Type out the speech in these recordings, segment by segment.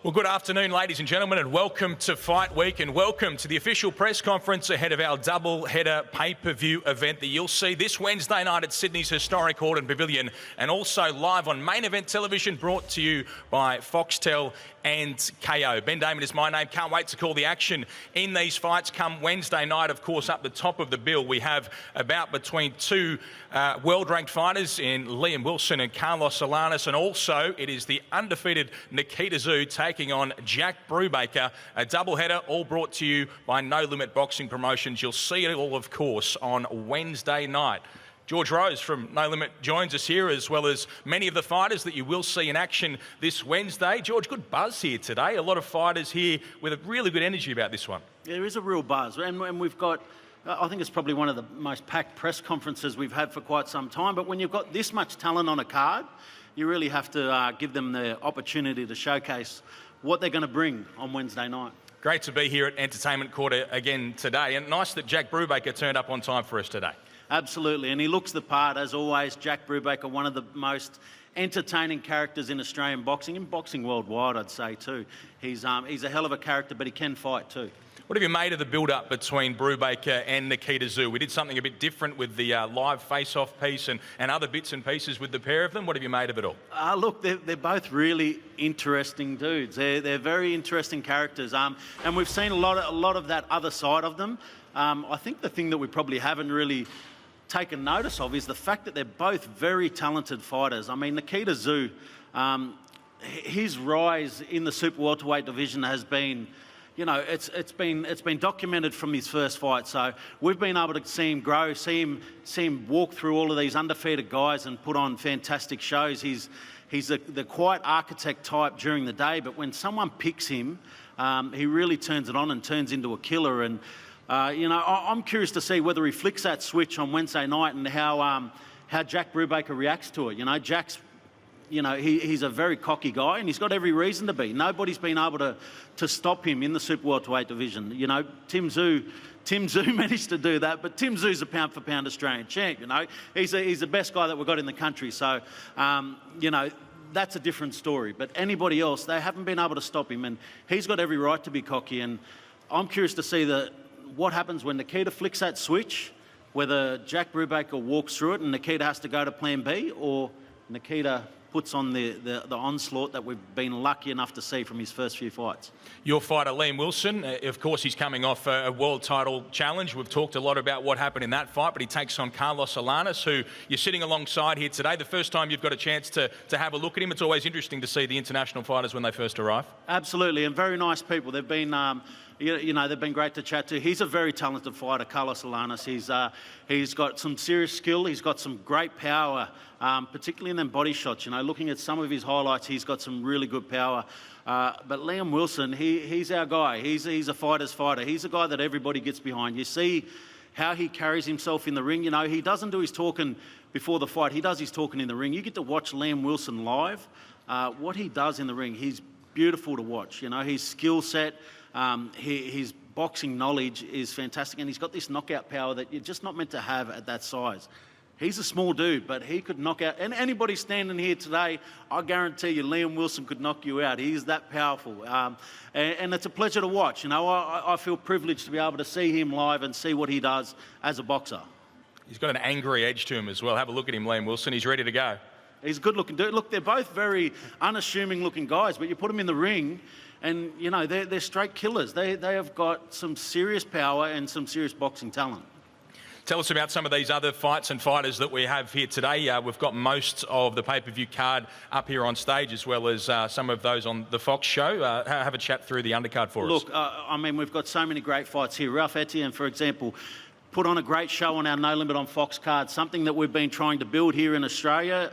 Well, good afternoon, ladies and gentlemen, and welcome to Fight Week, and welcome to the official press conference ahead of our double-header pay-per-view event that you'll see this Wednesday night at Sydney's historic Hordern Pavilion, and also live on Main Event Television, brought to you by Foxtel and KO. Ben Damon is my name. Can't wait to call the action in these fights come Wednesday night. Of course, up the top of the bill, we have about between two world-ranked fighters in Liam Wilson and Carlos Alanis, and also it is the undefeated Nikita Tszyu taking on Jack Brubaker. A doubleheader, all brought to you by No Limit Boxing Promotions. You'll see it all, of course, on Wednesday night. George Rose from No Limit joins us here, as well as many of the fighters that you will see in action this Wednesday. George, good buzz here today. A lot of fighters here with a really good energy about this one. Yeah, there is a real buzz, and we've got, I think it's probably one of the most packed press conferences we've had for quite some time, but when you've got this much talent on a card, you really have to give them the opportunity to showcase what they're going to bring on Wednesday night. Great to be here at Entertainment Quarter again today, and nice that Jack Brubaker turned up on time for us today. Absolutely, and he looks the part, as always. Jack Brubaker, one of the most entertaining characters in Australian boxing, and boxing worldwide, I'd say, too. He's a hell of a character, but he can fight, too. What have you made of the build-up between Brubaker and Nikita Tszyu? We did something a bit different with the live face-off piece and other bits and pieces with the pair of them. What have you made of it all? Look, they're both really interesting dudes. They're very interesting characters, and we've seen a lot of that other side of them. I think the thing that we probably haven't really taken notice of is the fact that they're both very talented fighters. I mean, Nikita Tszyu, his rise in the super welterweight division has been, you know, it's been documented from his first fight. So we've been able to see him grow, see him walk through all of these undefeated guys and put on fantastic shows. He's the quiet architect type during the day, but when someone picks him, he really turns it on and turns into a killer. And you know, I'm curious to see whether he flicks that switch on Wednesday night and how Jack Brubaker reacts to it. You know, Jack's, you know, he's a very cocky guy, and he's got every reason to be. Nobody's been able to stop him in the super welterweight division. You know, Tim Tszyu managed to do that, but Tim Tszyu's a pound-for-pound Australian champ. You know, he's the best guy that we've got in the country. So, you know, that's a different story. But anybody else, they haven't been able to stop him, and he's got every right to be cocky. And I'm curious to see what happens when Nikita flicks that switch, whether Jack Brubaker walks through it and Nikita has to go to plan B, or Nikita puts on the onslaught that we've been lucky enough to see from his first few fights. Your fighter, Liam Wilson, of course, he's coming off a world title challenge. We've talked a lot about what happened in that fight, but he takes on Carlos Alanis, who you're sitting alongside here today. The first time you've got a chance to have a look at him. It's always interesting to see the international fighters when they first arrive. Absolutely, and very nice people. They've been you know, they've been great to chat to. He's a very talented fighter, Carlos Alanis. He's got some serious skill. He's got some great power, particularly in them body shots. You know, looking at some of his highlights, he's got some really good power. But Liam Wilson, he's our guy. He's a fighter's fighter. He's a guy that everybody gets behind. You see how he carries himself in the ring. You know, he doesn't do his talking before the fight. He does his talking in the ring. You get to watch Liam Wilson live. What he does in the ring, he's beautiful to watch. You know, his skill set, his boxing knowledge is fantastic, and he's got this knockout power that you're just not meant to have at that size. He's a small dude, but he could knock out, and anybody standing here today, I guarantee you Liam Wilson could knock you out. He's that powerful, and it's a pleasure to watch. You know, I feel privileged to be able to see him live and see what he does as a boxer. He's got an angry edge to him as well. Have a look at him, Liam Wilson. He's ready to go. He's a good-looking dude. Look, they're both very unassuming-looking guys, but you put them in the ring, and, you know, they're straight killers. They have got some serious power and some serious boxing talent. Tell us about some of these other fights and fighters that we have here today. We've got most of the pay-per-view card up here on stage, as well as some of those on the Fox show. Have a chat through the undercard for us. Look, I mean, we've got so many great fights here. Ralph Etienne, for example, put on a great show on our No Limit on Fox card, something that we've been trying to build here in Australia,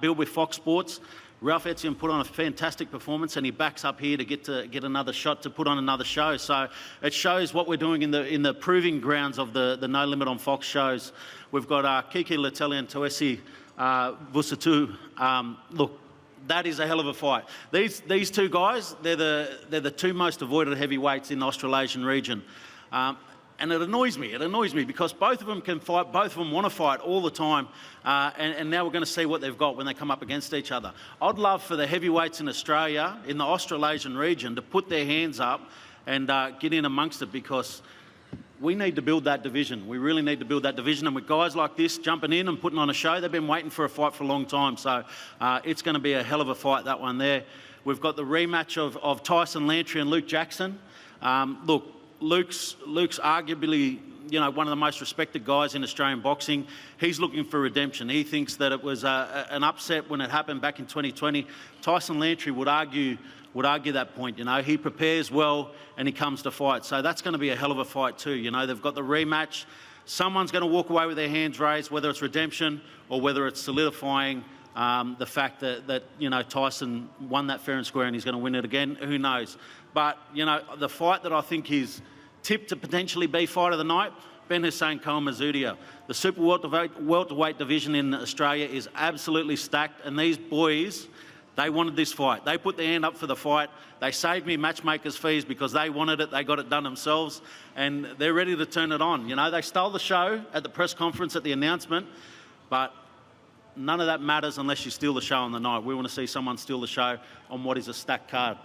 build with Fox Sports. Ralph Etienne put on a fantastic performance, and he backs up here to get another shot to put on another show. So it shows what we're doing in the proving grounds of the No Limit on Fox shows. We've got Kiki Litelli and Tszyu Vusatu. Look, that is a hell of a fight. These two guys, they're the two most avoided heavyweights in the Australasian region. And it annoys me because both of them can fight, both of them want to fight all the time, and now we're going to see what they've got when they come up against each other. I'd love for the heavyweights in Australia, in the Australasian region, to put their hands up and get in amongst it, because we need to build that division. We really need to build that division, and with guys like this jumping in and putting on a show, they've been waiting for a fight for a long time, so it's going to be a hell of a fight, that one there. We've got the rematch of Tyson Lantry and Luke Jackson. Look, Luke's arguably, you know, one of the most respected guys in Australian boxing. He's looking for redemption. He thinks that it was an upset when it happened back in 2020. Tyson Lantry would argue that point. You know, he prepares well and he comes to fight. So that's going to be a hell of a fight too. You know, they've got the rematch. Someone's going to walk away with their hands raised, whether it's redemption or whether it's solidifying the fact that you know, Tyson won that fair and square and he's going to win it again. Who knows? But, you know, the fight that I think is tipped to potentially be fight of the night, Ben Hussein, Colin Masvidal. The super welterweight division in Australia is absolutely stacked, and these boys, they wanted this fight. They put their hand up for the fight. They saved me matchmakers' fees because they wanted it. They got it done themselves, and they're ready to turn it on. You know, they stole the show at the press conference at the announcement, but none of that matters unless you steal the show on the night. We want to see someone steal the show on what is a stacked card.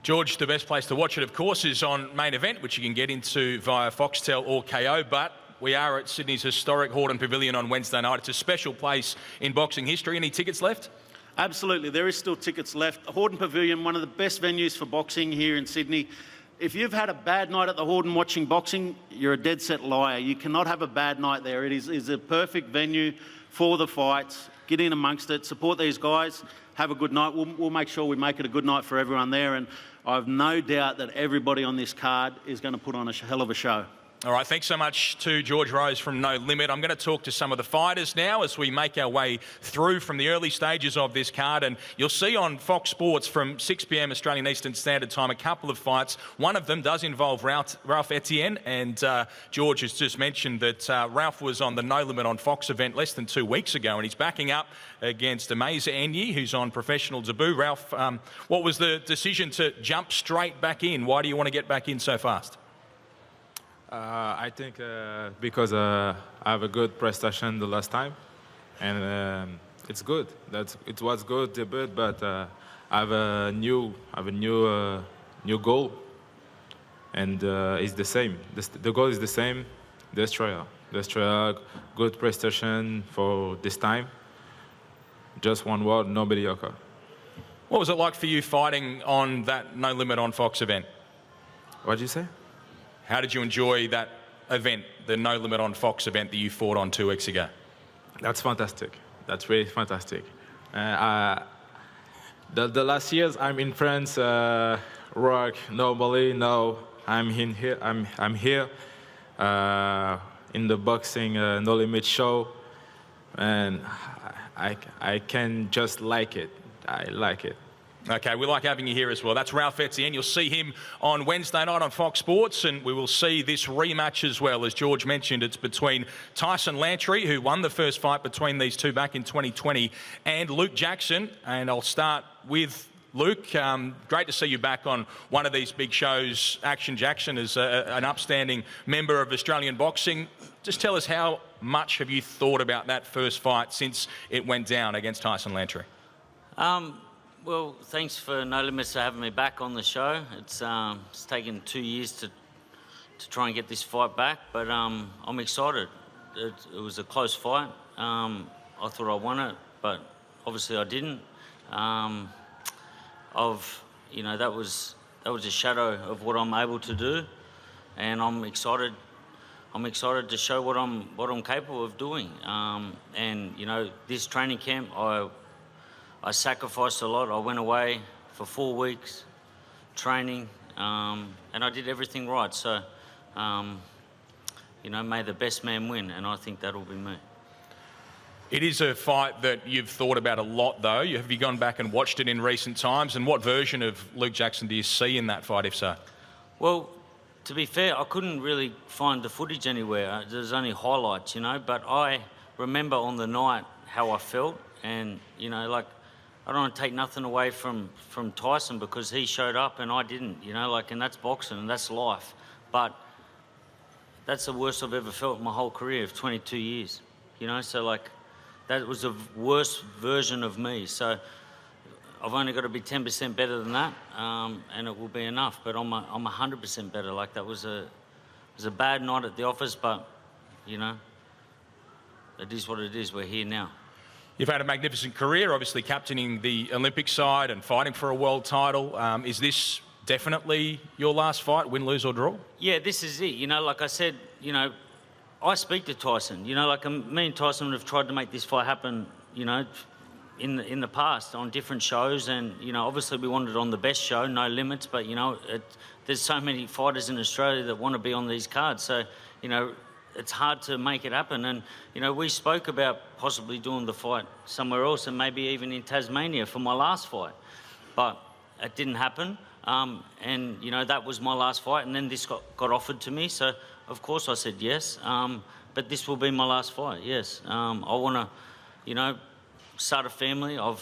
George, the best place to watch it, of course, is on Main Event, which you can get into via Foxtel or KO, but we are at Sydney's historic Hordern Pavilion on Wednesday night. It's a special place in boxing history. Any tickets left? Absolutely, there is still tickets left. Hordern Pavilion, one of the best venues for boxing here in Sydney. If you've had a bad night at the Hordern watching boxing, you're a dead set liar. You cannot have a bad night there. It is a perfect venue for the fights. Get in amongst it, support these guys, have a good night. We'll make sure we make it a good night for everyone there, and I have no doubt that everybody on this card is going to put on a hell of a show. All right, thanks so much to George Rose from No Limit. I'm going to talk to some of the fighters now as we make our way through from the early stages of this card. And you'll see on Fox Sports from 6 p.m. Australian Eastern Standard Time a couple of fights. One of them does involve Ralph Etienne, and George has just mentioned that Ralph was on the No Limit on Fox event less than 2 weeks ago, and he's backing up against Amaza Enyi, who's on professional debut. Ralph, what was the decision to jump straight back in? Why do you want to get back in so fast? I think because I have a good prestation the last time, and it's good. It was good debut, but I have a new goal, and it's the same. The goal is the same. Destroyer, good prestation for this time. Just one word, nobody occur. What was it like for you fighting on that No Limit on Fox event? What did you say? How did you enjoy that event, the No Limit on Fox event that you fought on 2 weeks ago? That's fantastic. That's really fantastic. The last years I'm in France, work normally. Now I'm in here. I'm here in the boxing No Limit show, and I can just like it. I like it. Okay, we like having you here as well. That's Ralph Etienne. You'll see him on Wednesday night on Fox Sports, and we will see this rematch as well. As George mentioned, it's between Tyson Lantry, who won the first fight between these two back in 2020, and Luke Jackson. And I'll start with Luke. Great to see you back on one of these big shows. Action Jackson is an upstanding member of Australian boxing. Just tell us, how much have you thought about that first fight since it went down against Tyson Lantry? Well, thanks for No Limits for having me back on the show. It's taken 2 years to try and get this fight back, but I'm excited. It was a close fight. I thought I won it, but obviously I didn't. You know, that was a shadow of what I'm able to do, and I'm excited. I'm excited to show what I'm capable of doing. And you know, this training camp, I sacrificed a lot. I went away for 4 weeks training, and I did everything right. So, you know, may the best man win, and I think that'll be me. It is a fight that you've thought about a lot, though. Have you gone back and watched it in recent times? And what version of Luke Jackson do you see in that fight, if so? Well, to be fair, I couldn't really find the footage anywhere. There's only highlights, you know, but I remember on the night how I felt, and, you know, like, I don't want to take nothing away from Tyson because he showed up and I didn't, you know, like, and that's boxing and that's life. But that's the worst I've ever felt in my whole career of 22 years. You know, so like, that was the worst version of me. So I've only got to be 10% better than that, and it will be enough. But I'm 100% better. Like, that was a bad night at the office, but, you know, it is what it is. We're here now. You've had a magnificent career, obviously captaining the Olympic side and fighting for a world title. Is this definitely your last fight, win, lose or draw? Yeah, this is it. You know, like I said, you know, I speak to Tyson. You know, like me and Tyson have tried to make this fight happen, you know, in the past on different shows, and you know, obviously we wanted it on the best show, No Limits, but you know, there's so many fighters in Australia that want to be on these cards, so you know, it's hard to make it happen. And you know, we spoke about possibly doing the fight somewhere else, and maybe even in Tasmania for my last fight, but it didn't happen. And you know, that was my last fight, and then this got offered to me, so of course I said yes. But this will be my last fight. Yes, I want to, you know, start a family. I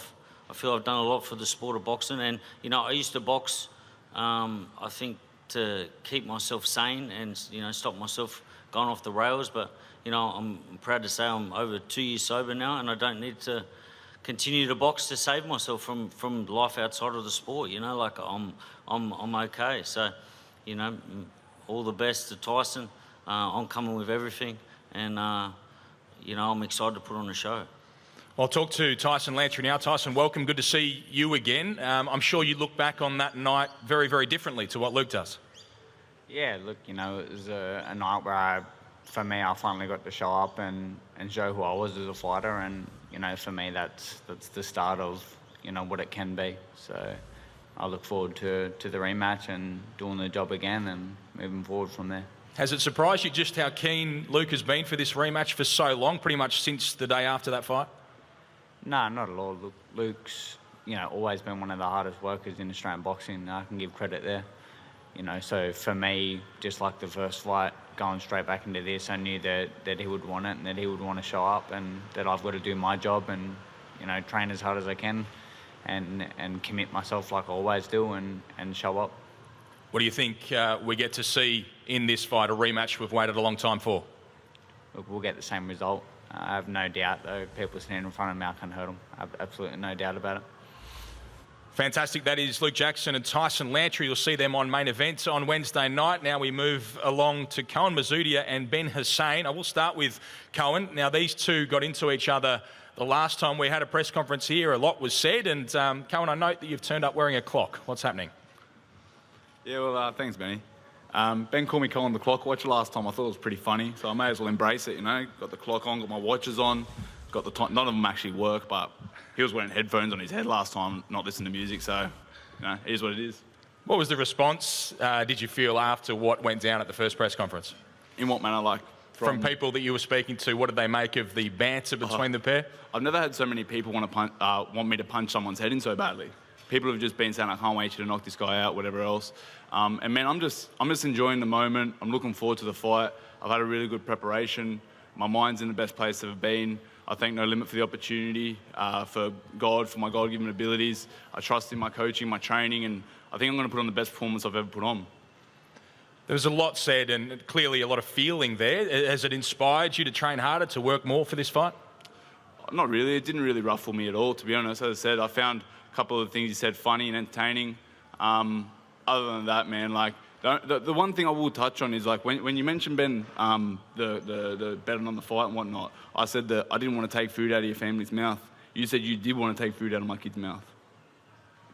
feel I've done a lot for the sport of boxing, and you know, I used to box, I think, to keep myself sane and you know, stop myself going off the rails. But you know, I'm proud to say I'm over 2 years sober now, and I don't need to continue to box to save myself from life outside of the sport. You know, like I'm okay. So, you know, all the best to Tyson. I'm coming with everything, and you know, I'm excited to put on a show. I'll talk to Tyson Lantry now. Tyson, welcome. Good to see you again. I'm sure you look back on that night very, very differently to what Luke does. Yeah, look, you know, it was a night where for me, I finally got to show up and show who I was as a fighter, and you know, for me, that's the start of, you know, what it can be. So I look forward to the rematch and doing the job again and moving forward from there. Has it surprised you just how keen Luke has been for this rematch for so long, pretty much since the day after that fight? No, not at all. Luke's, you know, always been one of the hardest workers in Australian boxing. I can give credit there. You know, so for me, just like the first fight, going straight back into this, I knew that he would want it and that he would want to show up, and that I've got to do my job and, you know, train as hard as I can and commit myself like I always do and show up. What do you think we get to see in this fight, a rematch we've waited a long time for? Look, we'll get the same result. I have no doubt, though. People standing in front of me, I can hurt them. I have absolutely no doubt about it. Fantastic. That is Luke Jackson and Tyson Lantry. You'll see them on Main Event on Wednesday night. Now we move along to Colin Masvidal and Ben Hussein. I will start with Colin. Now, these two got into each other the last time we had a press conference here. A lot was said. And Colin, I note that you've turned up wearing a clock. What's happening? Yeah, well, thanks, Benny. Ben called me Colin the Clock Watcher last time. I thought it was pretty funny, so I may as well embrace it, you know. Got the clock on, got my watches on, got the time. None of them actually work, but he was wearing headphones on his head last time, not listening to music, so, you know, it is what it is. What was the response, did you feel, after what went down at the first press conference? In what manner, like? From people that you were speaking to, what did they make of the banter between the pair? I've never had so many people want me to punch someone's head in so badly. People have just been saying, I can't wait you to knock this guy out, whatever else. And man, I'm just enjoying the moment. I'm looking forward to the fight. I've had a really good preparation. My mind's in the best place it's ever been. I thank No Limit for the opportunity, for God, for my God-given abilities. I trust in my coaching, my training, and I think I'm going to put on the best performance I've ever put on. There was a lot said and clearly a lot of feeling there. Has it inspired you to train harder, to work more for this fight? Not really. It didn't really ruffle me at all, to be honest. As I said, I found a couple of the things he said funny and entertaining. Other than that, man, like, the one thing I will touch on is, like, when you mentioned, Ben, the betting on the fight and whatnot, I said that I didn't want to take food out of your family's mouth. You said you did want to take food out of my kid's mouth.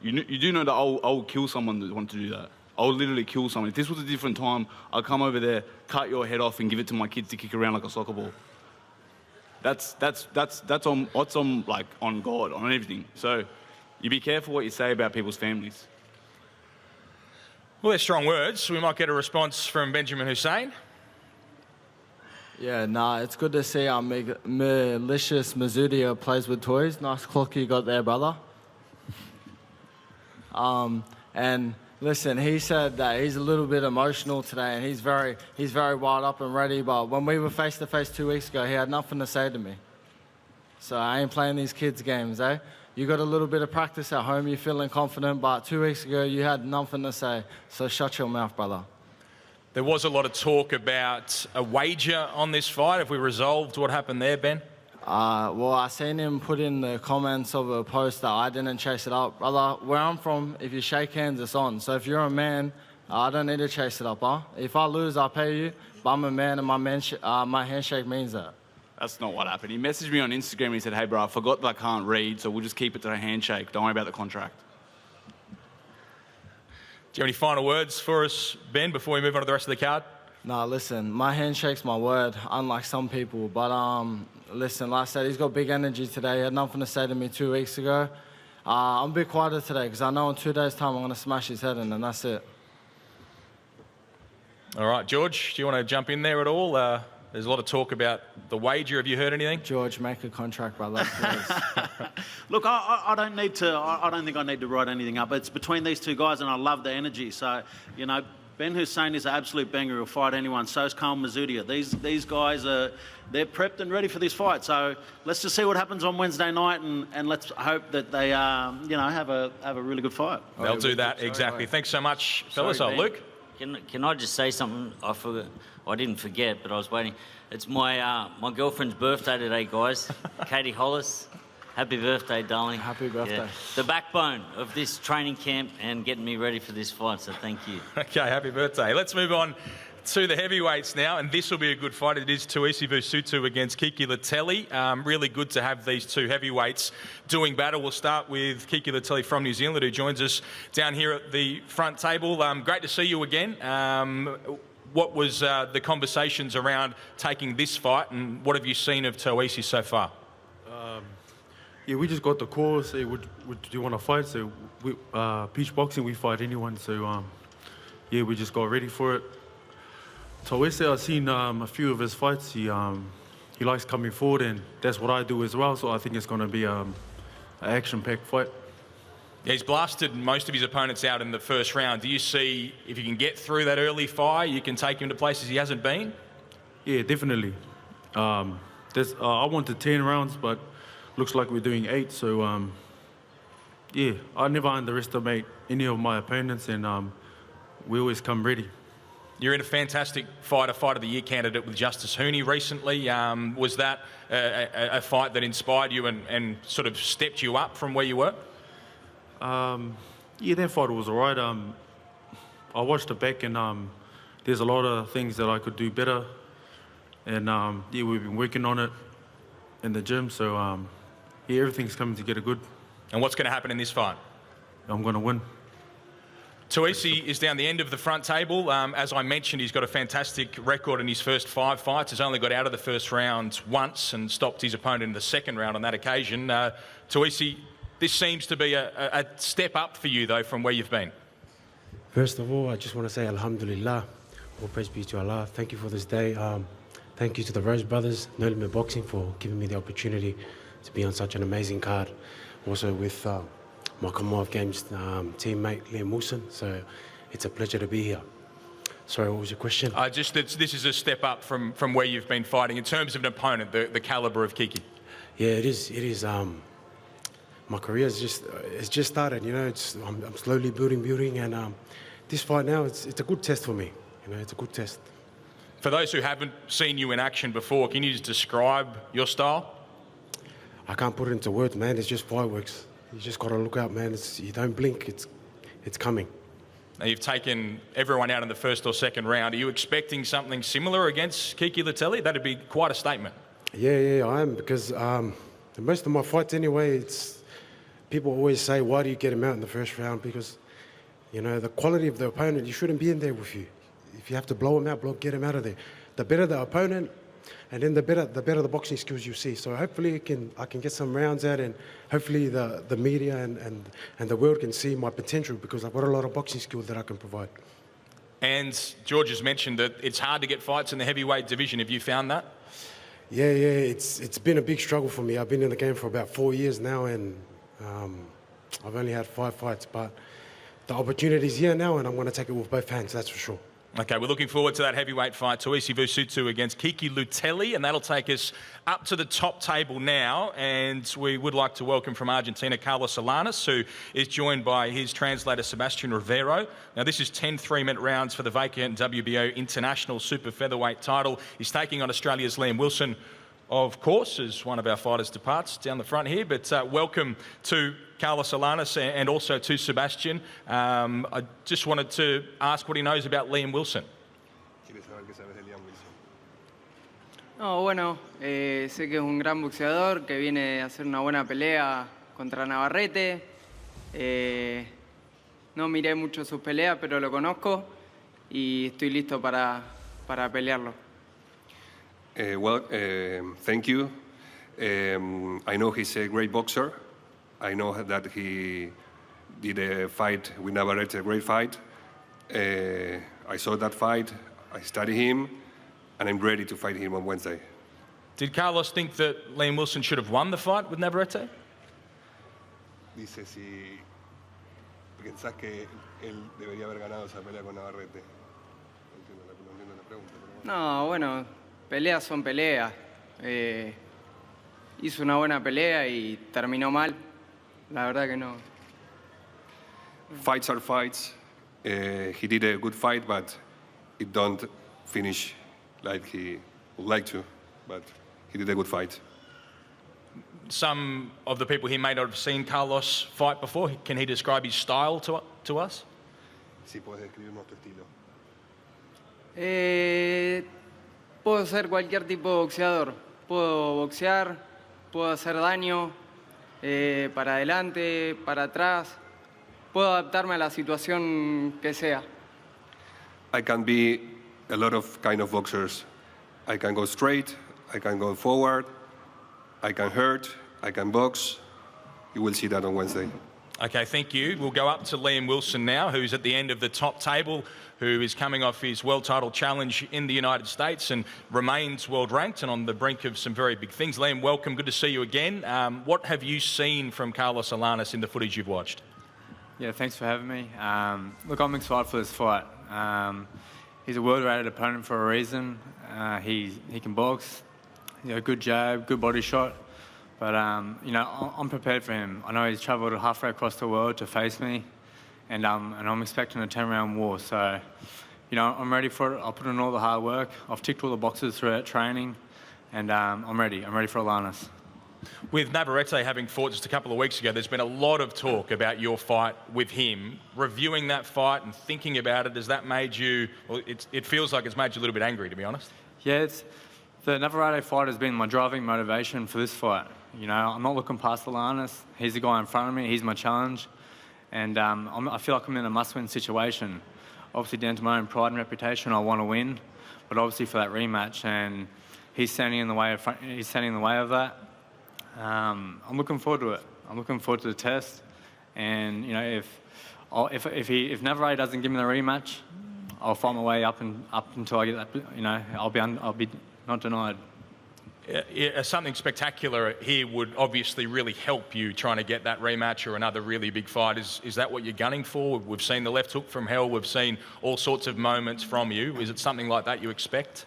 You do know that I will kill someone that wanted to do that. I would literally kill someone. If this was a different time, I'd come over there, cut your head off and give it to my kids to kick around like a soccer ball. That's on God, on everything. So you be careful what you say about people's families. Well, they're strong words. We might get a response from Benjamin Hussein. Yeah, nah, it's good to see our malicious Masvidal plays with toys. Nice clock you got there, brother. And listen, he said that he's a little bit emotional today, and he's very wired up and ready. But when we were face to face 2 weeks ago, he had nothing to say to me. So I ain't playing these kids' games, eh? You got a little bit of practice at home, you're feeling confident, but 2 weeks ago you had nothing to say. So shut your mouth, brother. There was a lot of talk about a wager on this fight. Have we resolved what happened there, Ben? Well, I seen him put in the comments of a post that I didn't chase it up. Brother, where I'm from, if you shake hands, it's on. So if you're a man, I don't need to chase it up, huh? If I lose, I'll pay you. But I'm a man, and my handshake means that. That's not what happened. He messaged me on Instagram and he said, hey, bro, I forgot that I can't read, so we'll just keep it to a handshake. Don't worry about the contract. Do you have any final words for us, Ben, before we move on to the rest of the card? Nah, listen, my handshake's my word, unlike some people. But listen, like I said, he's got big energy today. He had nothing to say to me 2 weeks ago. I'm a bit quieter today because I know in 2 days' time I'm going to smash his head in, and that's it. All right, George, do you want to jump in there at all? There's a lot of talk about the wager. Have you heard anything? George, make a contract, brother, please. Look, I don't need to. I don't think I need to write anything up. It's between these two guys, and I love the energy. So, you know, Ben Hussein is an absolute banger. He'll fight anyone. So is Colin Masvidal. These guys they're prepped and ready for this fight. So let's just see what happens on Wednesday night, and let's hope that they have a really good fight. They'll do that exactly. Thanks so much, fellas. Sorry, Ben. Luke. Can I just say something? I forgot. I didn't forget, but I was waiting. It's my girlfriend's birthday today, guys. Katie Hollis. Happy birthday, darling. Happy birthday. Yeah. The backbone of this training camp and getting me ready for this fight, so thank you. Okay, happy birthday. Let's move on to the heavyweights now, and this will be a good fight. It is Tszyu Tszyu against Kiki Litelli. Really good to have these two heavyweights doing battle. We'll start with Kiki Litelli from New Zealand, who joins us down here at the front table. Great to see you again. What was the conversations around taking this fight, and what have you seen of Tszyu so far? Yeah, we just got the call, say, would you want to fight? So, Peach Boxing, we fight anyone. So, yeah, we just got ready for it. Tszyu, I've seen a few of his fights. He likes coming forward, and that's what I do as well. So I think it's going to be an action-packed fight. Yeah, he's blasted most of his opponents out in the first round. Do you see if you can get through that early fire, you can take him to places he hasn't been? Yeah, definitely. I wanted 10 rounds, but looks like we're doing 8. So, yeah, I never underestimate any of my opponents, and we always come ready. You're in a fantastic fight, a Fight of the Year candidate with Justice Hooney recently. Was that a fight that inspired you and sort of stepped you up from where you were? Yeah, that fight was all right. I watched it back, and there's a lot of things that I could do better. And, yeah, we've been working on it in the gym. So, yeah, everything's coming together good. And what's going to happen in this fight? I'm going to win. Tszyu is down the end of the front table. As I mentioned, he's got a fantastic record in his first 5 fights. He's only got out of the first round once and stopped his opponent in the second round on that occasion. Tszyu, this seems to be a step up for you, though, from where you've been. First of all, I just want to say Alhamdulillah. All praise be to Allah. Thank you for this day. Thank you to the Rose Brothers, No Limit Boxing, for giving me the opportunity to be on such an amazing card. Also with my Commonwealth Games teammate Liam Wilson. So it's a pleasure to be here. Sorry, what was your question? This is a step up from where you've been fighting in terms of an opponent, the calibre of Kiki. Yeah, it is. It is. My career it's just started. You know, I'm slowly building, and this fight now it's a good test for me. You know, it's a good test. For those who haven't seen you in action before, can you just describe your style? I can't put it into words, man. It's just fireworks. You just got to look out, man. You don't blink. It's coming. Now, you've taken everyone out in the first or second round. Are you expecting something similar against Kiki Litelli? That'd be quite a statement. Yeah, I am, because most of my fights anyway, people always say, why do you get him out in the first round? Because, you know, the quality of the opponent, you shouldn't be in there with you. If you have to blow him out, get him out of there. The better the opponent, and then the better the boxing skills you see. So hopefully I can get some rounds out, and hopefully the media and the world can see my potential, because I've got a lot of boxing skills that I can provide. And George has mentioned that it's hard to get fights in the heavyweight division. Have you found that? Yeah, it's been a big struggle for me. I've been in the game for about 4 years now, and I've only had 5 fights, but the opportunity's here now, and I'm going to take it with both hands, that's for sure. Okay, we're looking forward to that heavyweight fight, Tszyu against Kiki Litelli, and that'll take us up to the top table now. And we would like to welcome from Argentina Carlos Alanis, who is joined by his translator Sebastian Rivero. Now, this is 10 3-minute rounds for the vacant WBO International Super Featherweight title. He's taking on Australia's Liam Wilson, of course, as one of our fighters departs down the front here. But welcome to Carlos Alanis and also to Sebastian. I just wanted to ask what he knows about Liam Wilson. No, bueno, sé que es un gran boxeador que viene a hacer una buena pelea contra Navarrete. No miré mucho sus peleas, pero lo conozco y estoy listo para pelearlo. Thank you. I know he's a great boxer. I know that he did a fight with Navarrete, a great fight. I saw that fight, I studied him, and I'm ready to fight him on Wednesday. Did Carlos think that Liam Wilson should have won the fight with Navarrete? Dice si pensás que él debería haber ganado esa pelea con Navarrete. No entiendo la pregunta. Pero... No, bueno, peleas son peleas. Hizo una buena pelea y terminó mal. La verdad que no. Fights are fights. He did a good fight, but it don't finish like he would like to. But he did a good fight. Some of the people here may not have seen Carlos fight before. Can he describe his style to us? Si puedes describirnos tu estilo. Puedo ser cualquier tipo de boxeador. Puedo boxear, puedo hacer daño, para adelante, para atrás. Puedo adaptarme a la situación que sea. I can be a lot of kind of boxers. I can go straight, I can go forward, I can hurt, I can box. You will see that on Wednesday. Okay, thank you. We'll go up to Liam Wilson now, who's at the end of the top table, who is coming off his world title challenge in the United States and remains world ranked and on the brink of some very big things. Liam, welcome. Good to see you again. What have you seen from Carlos Alanis in the footage you've watched? Yeah, thanks for having me. Look, I'm excited for this fight. He's a world-rated opponent for a reason. He can box, good jab, good body shot. But, I'm prepared for him. I know he's travelled halfway across the world to face me, and I'm expecting a 10-round war. So, I'm ready for it. I'll put in all the hard work. I've ticked all the boxes throughout training, and I'm ready. I'm ready for Alanis. With Navarrete having fought just a couple of weeks ago, there's been a lot of talk about your fight with him. Reviewing that fight and thinking about it, has that made you, well, it feels like it's made you a little bit angry, to be honest? Yeah, the Navarrete fight has been my driving motivation for this fight. I'm not looking past Alanis. He's the guy in front of me. He's my challenge. And I feel like I'm in a must-win situation. Obviously, down to my own pride and reputation, I want to win. But obviously for that rematch, and he's standing in the way of that. I'm looking forward to it. I'm looking forward to the test. And if Navarrete doesn't give me the rematch, I'll fight my way up until I get that. I'll be not denied. Something spectacular here would obviously really help you trying to get that rematch or another really big fight. Is that what you're gunning for? We've seen the left hook from hell. We've seen all sorts of moments from you. Is it something like that you expect?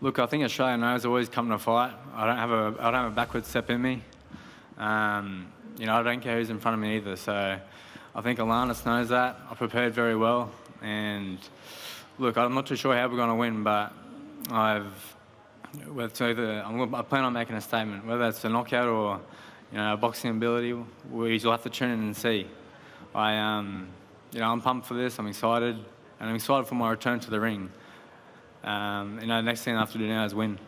Look, I think Australia knows always coming to fight. I don't have a backward step in me. I don't care who's in front of me either. So I think Alanis knows that. I prepared very well. And look, I'm not too sure how we're going to win, but I plan on making a statement, whether it's a knockout or a boxing ability. You'll have to tune in and see. I'm pumped for this. I'm excited, and I'm excited for my return to the ring. Next thing I have to do now is win.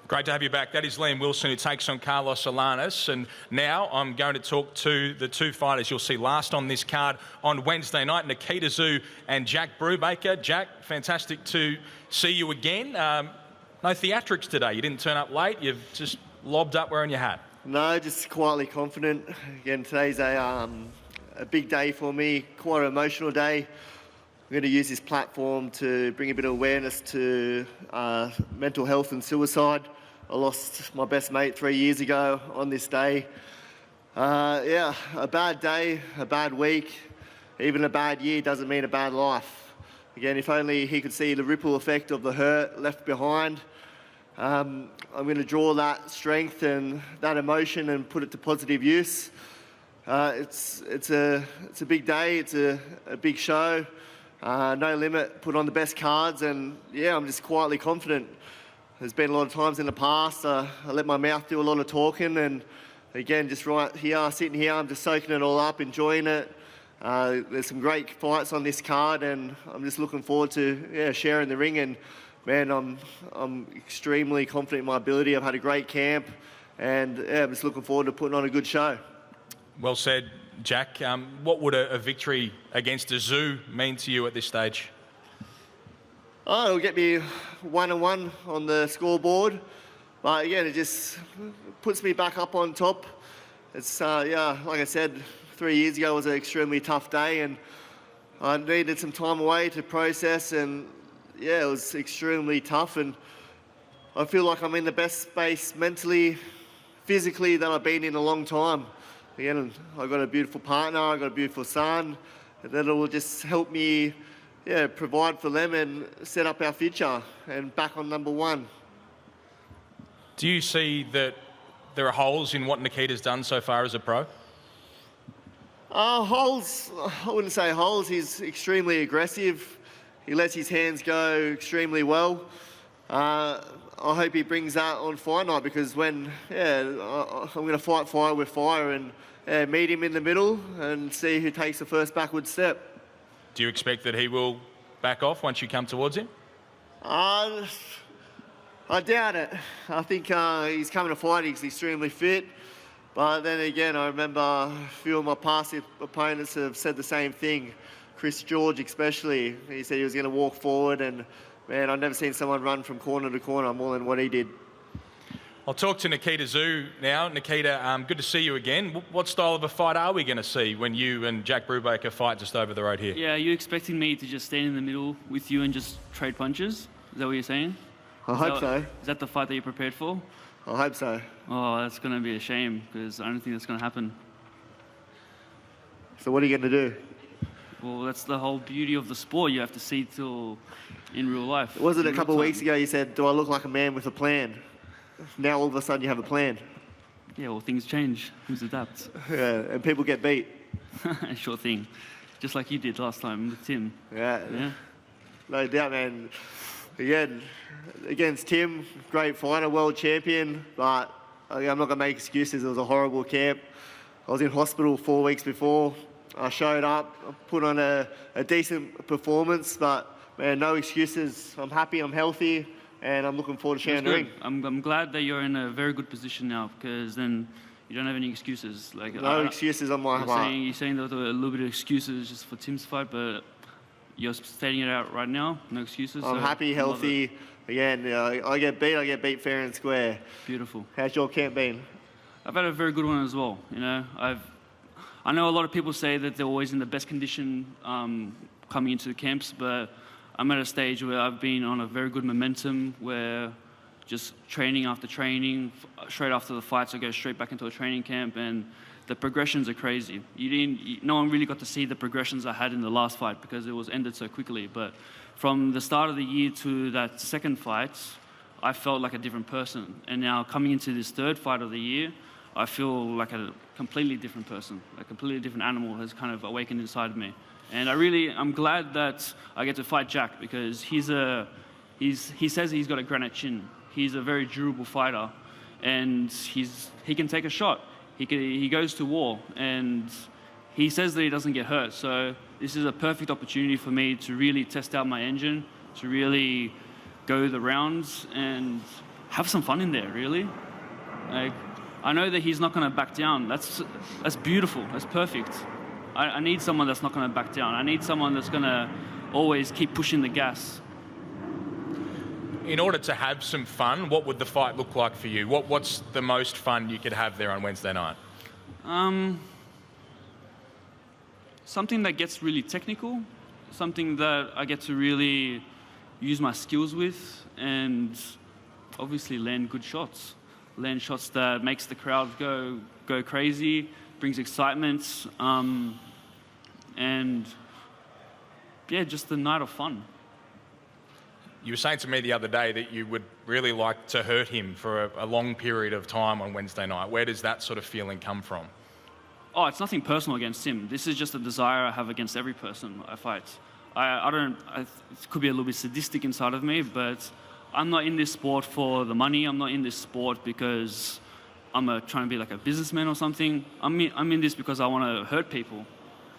Great to have you back. That is Liam Wilson, who takes on Carlos Alanis. And now I'm going to talk to the two fighters you'll see last on this card on Wednesday night, Nikita Tszyu and Jack Brubaker. Jack, fantastic to see you again. No theatrics today. You didn't turn up late. You've just lobbed up wearing your hat. No, just quietly confident. Again, today's a big day for me, quite an emotional day. I'm going to use this platform to bring a bit of awareness to mental health and suicide. I lost my best mate 3 years ago on this day. A bad day, a bad week, even a bad year doesn't mean a bad life. Again, if only he could see the ripple effect of the hurt left behind. I'm going to draw that strength and that emotion and put it to positive use. It's a big day. It's a big show. No limit. Put on the best cards, and yeah, I'm just quietly confident. There's been a lot of times in the past I let my mouth do a lot of talking, and again, just right here, sitting here, I'm just soaking it all up, enjoying it. There's some great fights on this card, and I'm just looking forward to sharing the ring. And man, I'm extremely confident in my ability. I've had a great camp, and I'm just looking forward to putting on a good show. Well said, Jack. What would a victory against Tszyu mean to you at this stage? Oh, it'll get me 1-1 on the scoreboard. But again, it just puts me back up on top. It's, like I said, 3 years ago was an extremely tough day, and I needed some time away to process, and yeah, it was extremely tough. And I feel like I'm in the best space mentally, physically that I've been in a long time. Again, I've got a beautiful partner, I've got a beautiful son, and that will just help me provide for them and set up our future and back on number one. Do you see that there are holes in what Nikita's done so far as a pro? Holes, I wouldn't say holes. He's extremely aggressive. He lets his hands go extremely well. I hope he brings that on fight night, because when, I'm going to fight fire with fire and meet him in the middle and see who takes the first backward step. Do you expect that he will back off once you come towards him? I doubt it. I think he's coming to fight. He's extremely fit. But then again, I remember a few of my past opponents have said the same thing. Chris George especially. He said he was going to walk forward, and man, I've never seen someone run from corner to corner more than what he did. I'll talk to Nikita Tszyu now. Nikita, good to see you again. What style of a fight are we going to see when you and Jack Brubaker fight just over the road here? Yeah, are you expecting me to just stand in the middle with you and just trade punches? Is that what you're saying? I hope so. Is that the fight that you're prepared for? I hope so. Oh, that's going to be a shame, because I don't think that's going to happen. So what are you going to do? Well, that's the whole beauty of the sport. You have to see it till in real life. Was it a couple of weeks ago you said, do I look like a man with a plan? Now all of a sudden you have a plan. Yeah, well, things change. Things adapt. Yeah, and people get beat. Sure thing. Just like you did last time with Tim. Yeah. No doubt, man. Again, against Tim, great fighter, world champion, but I'm not going to make excuses. It was a horrible camp. I was in hospital 4 weeks before. I showed up, put on a decent performance, but man, no excuses. I'm happy, I'm healthy, and I'm looking forward to sharing the ring. I'm glad that you're in a very good position now, because then you don't have any excuses. Like no excuses on my part. You're saying there were a little bit of excuses just for Tim's fight, but you're stating it out right now. No excuses. I'm happy, healthy. Again, I get beat fair and square. Beautiful. How's your camp been? I've had a very good one as well. You know, I know a lot of people say that they're always in the best condition coming into the camps, but I'm at a stage where I've been on a very good momentum, where just training after training, straight after the fights, I go straight back into a training camp, and the progressions are crazy. No one really got to see the progressions I had in the last fight because it was ended so quickly. But from the start of the year to that second fight, I felt like a different person. And now coming into this third fight of the year, I feel like a completely different person. A completely different animal has kind of awakened inside of me. And I'm glad that I get to fight Jack, because he says he's got a granite chin. He's a very durable fighter, and he can take a shot. He goes to war, and he says that he doesn't get hurt. So this is a perfect opportunity for me to really test out my engine, to really go the rounds and have some fun in there, really. Like, I know that he's not going to back down. That's beautiful. That's perfect. I need someone that's not going to back down. I need someone that's going to always keep pushing the gas. In order to have some fun, what would the fight look like for you? What's the most fun you could have there on Wednesday night? Something that gets really technical, something that I get to really use my skills with, and obviously land good shots. Land shots that makes the crowd go crazy, brings excitement, and yeah, just a night of fun. You were saying to me the other day that you would really like to hurt him for a long period of time on Wednesday night. Where does that sort of feeling come from? Oh, it's nothing personal against him. This is just a desire I have against every person I fight. It could be a little bit sadistic inside of me, but I'm not in this sport for the money. I'm not in this sport because I'm trying to be like a businessman or something. I'm in this because I want to hurt people.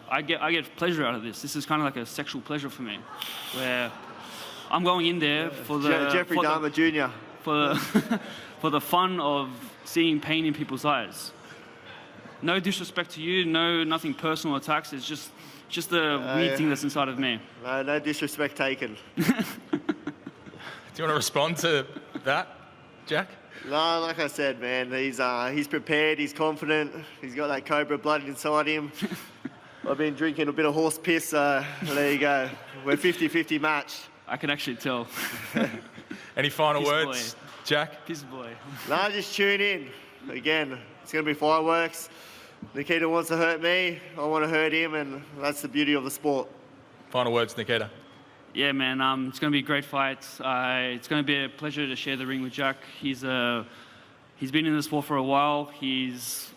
I get pleasure out of this. This is kind of like a sexual pleasure for me, where I'm going in there for the Jeffrey Dahmer Jr. for the fun of seeing pain in people's eyes. No disrespect to you, nothing personal attacks. It's just a weird thing that's inside of me. No disrespect taken. Do you want to respond to that, Jack? No, like I said, man, he's prepared, he's confident, he's got that Cobra blood inside him. I've been drinking a bit of horse piss, so there you go. We're 50-50 match. I can actually tell. Any final Piss words, boy. Jack? Piss boy. No, just tune in. Again, it's going to be fireworks. Nikita wants to hurt me, I want to hurt him, and that's the beauty of the sport. Final words, Nikita. Yeah, man, it's going to be a great fight. It's going to be a pleasure to share the ring with Jack. He's been in the sport for a while. He's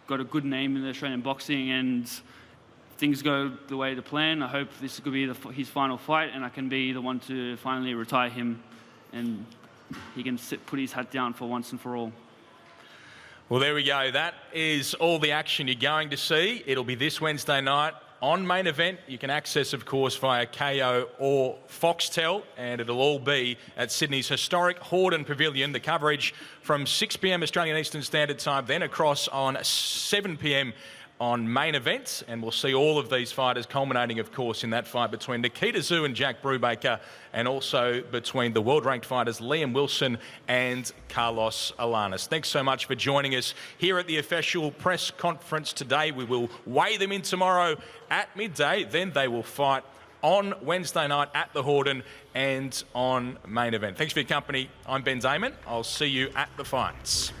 got a good name in the Australian boxing, and if things go the way to plan, I hope this could be his final fight, and I can be the one to finally retire him, and he can put his hat down for once and for all. Well, there we go. That is all the action you're going to see. It'll be this Wednesday night on Main Event. You can access, of course, via KO or Foxtel, and it'll all be at Sydney's historic Hordern Pavilion. The coverage from 6 p.m. Australian Eastern Standard Time, then across on 7 p.m. on Main Event, and we'll see all of these fighters culminating, of course, in that fight between Nikita Tszyu and Jack Brubaker, and also between the world-ranked fighters Liam Wilson and Carlos Alanis. Thanks so much for joining us here at the official press conference today. We will weigh them in tomorrow at midday, then they will fight on Wednesday night at the Hordern and on Main Event. Thanks for your company. I'm Ben Damon. I'll see you at the fights.